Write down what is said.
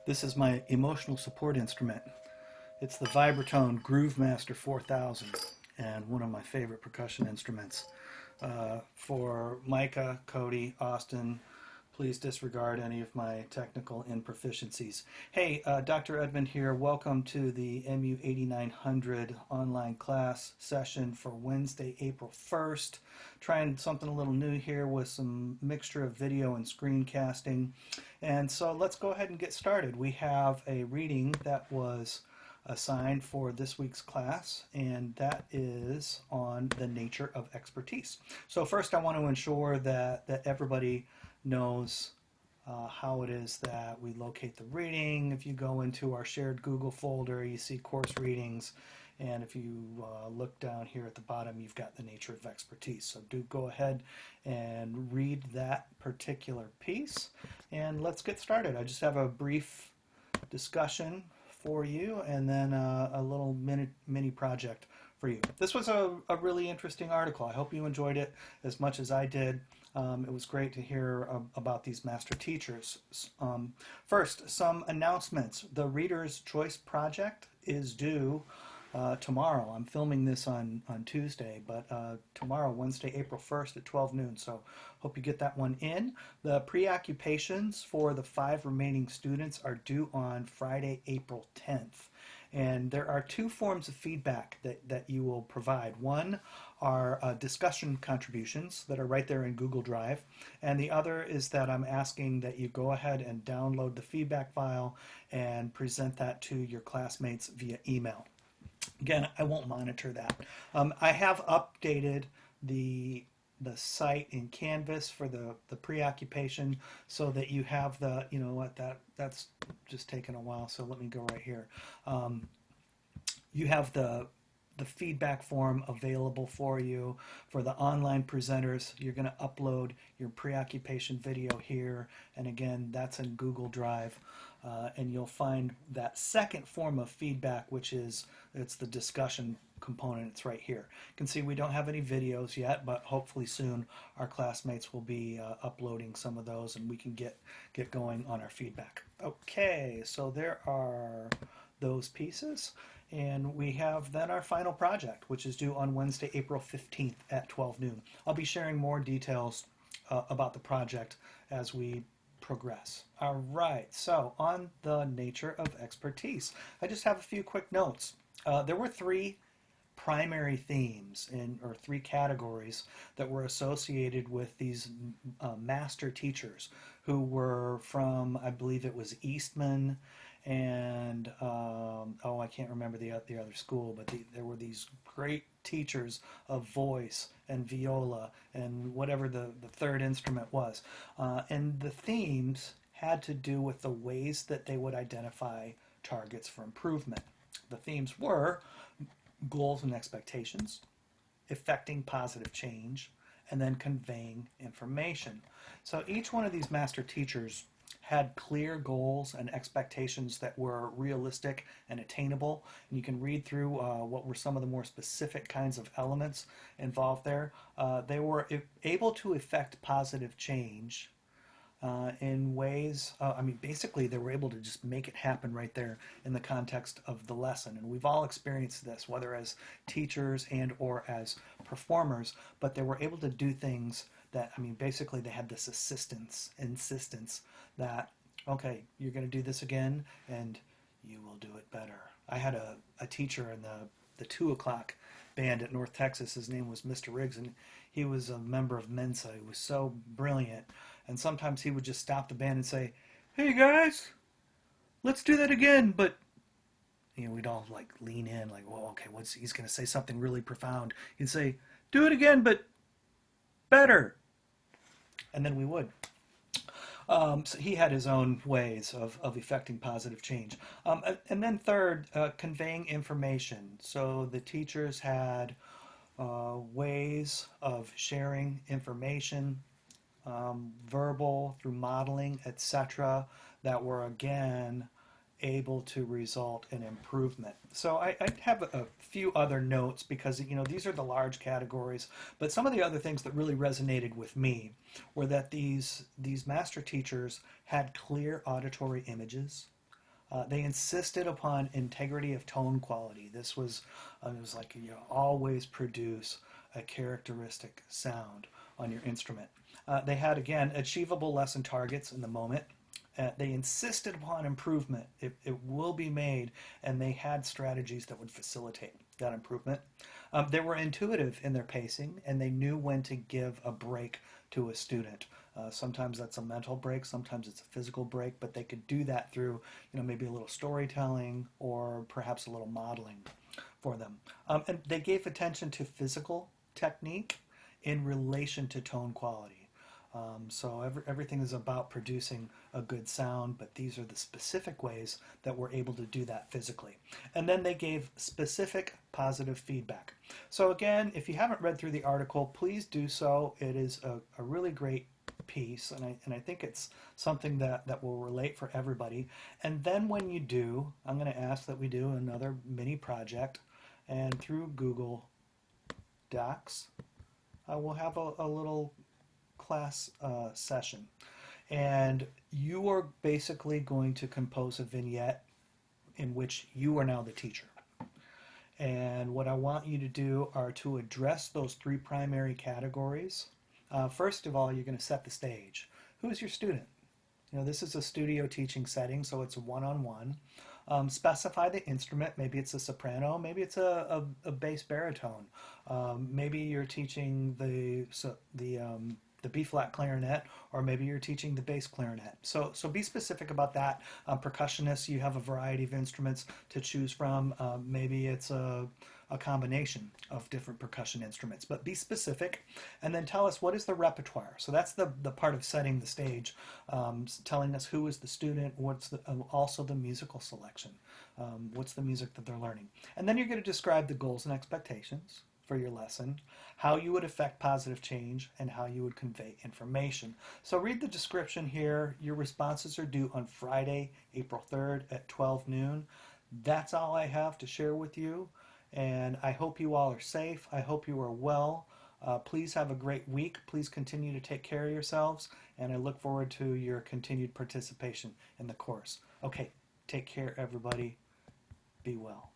This is my emotional support instrument. It's the Vibratone Groovemaster 4000 and one of my favorite percussion instruments. For Micah, Cody, Austin, please disregard any of my technical improficiencies. Hey, Dr. Edmund here. Welcome to the MU8900 online class session for Wednesday, April 1st. Trying something a little new here with some mixture of video and screencasting. And so let's go ahead and get started. We have a reading that was assigned for this week's class, and that is on the nature of expertise. So first I want to ensure that everybody knows how it is that we locate the reading. If you go into our shared Google folder, you see course readings, and if you look down here at the bottom, you've got the nature of expertise. So do go ahead and read that particular piece, and let's get started. I just have a brief discussion for you, and then a little mini project for you. This was a really interesting article. I hope you enjoyed it as much as I did. It was great to hear about these master teachers. First, some announcements. The Reader's Choice Project is due tomorrow. I'm filming this on Tuesday, but tomorrow, Wednesday, April 1st at 12 noon. So hope you get that one in. The preoccupations for the 5 remaining students are due on Friday, April 10th. And there are 2 forms of feedback that you will provide. One are discussion contributions that are right there in Google Drive. And the other is that I'm asking that you go ahead and download the feedback file and present that to your classmates via email. Again, I won't monitor that. I have updated the site in Canvas for the preoccupation so that you have the, you know what, that's just taken a while, so let me go right here. You have the feedback form available for you. For the online presenters, you're going to upload your preoccupation video here, and again, that's in Google Drive. And you'll find that second form of feedback, which is, it's the discussion component. It's right here. You can see we don't have any videos yet, but hopefully soon our classmates will be uploading some of those, and we can get going on our feedback. Okay, so there are those pieces. And we have then our final project, which is due on Wednesday, April 15th at 12 noon. I'll be sharing more details about the project as we progress. All right, so on the nature of expertise, I just have a few quick notes. There were 3 primary themes or 3 categories that were associated with these master teachers who were from, I believe it was Eastman, and I can't remember the other school, but there were these great teachers of voice and viola and whatever the 3rd instrument was. And the themes had to do with the ways that they would identify targets for improvement. The themes were goals and expectations, effecting positive change, and then conveying information. So each one of these master teachers had clear goals and expectations that were realistic and attainable. And you can read through what were some of the more specific kinds of elements involved there. They were able to effect positive change in ways, basically they were able to just make it happen right there in the context of the lesson. And we've all experienced this, whether as teachers and or as performers, but they were able to do things that, basically they had this insistence that, okay, you're going to do this again and you will do it better. I had a teacher in the 2 o'clock band at North Texas. His name was Mr. Riggs, and he was a member of Mensa. He was so brilliant. And sometimes he would just stop the band and say, "Hey guys, let's do that again." But we'd all like lean in, like, well, okay, he's going to say something really profound. He'd say, "Do it again, but better." And then we would. So he had his own ways of effecting positive change. And then third, conveying information. So the teachers had ways of sharing information, verbal, through modeling, etc., that were again able to result in improvement. So I have a few other notes because these are the large categories, but some of the other things that really resonated with me were that these master teachers had clear auditory images, They insisted upon integrity of tone quality. This was, it was like, always produce a characteristic sound on your instrument. They had, again, achievable lesson targets in the moment. They insisted upon improvement. It will be made, and they had strategies that would facilitate that improvement. They were intuitive in their pacing, and they knew when to give a break to a student. Sometimes that's a mental break, sometimes it's a physical break, but they could do that through, maybe a little storytelling or perhaps a little modeling for them. And they gave attention to physical technique in relation to tone quality. So everything is about producing a good sound, but these are the specific ways that we're able to do that physically. And then they gave specific positive feedback. So again, if you haven't read through the article, please do so. It is a really great piece, and I think it's something that will relate for everybody. And then when you do, I'm going to ask that we do another mini project, and through Google Docs, we'll have a little class session, and you are basically going to compose a vignette in which you are now the teacher. And what I want you to do are to address those three primary categories. First of all, you're going to set the stage. Who is your student? This is a studio teaching setting, so it's a one-on-one. Specify the instrument. Maybe it's a soprano, maybe it's a bass baritone. Maybe you're teaching the B-flat clarinet, or maybe you're teaching the bass clarinet. So be specific about that. Percussionists, you have a variety of instruments to choose from. Maybe it's a combination of different percussion instruments, but be specific, and then tell us what is the repertoire. So that's the part of setting the stage, telling us who is the student, what's also the musical selection, what's the music that they're learning. And then you're going to describe the goals and expectations for your lesson, how you would affect positive change, and how you would convey information. So read the description here. Your responses are due on Friday, April 3rd at 12 noon. That's all I have to share with you, and I hope you all are safe. I hope you are well. Please have a great week. Please continue to take care of yourselves, and I look forward to your continued participation in the course. Okay, take care, everybody. Be well.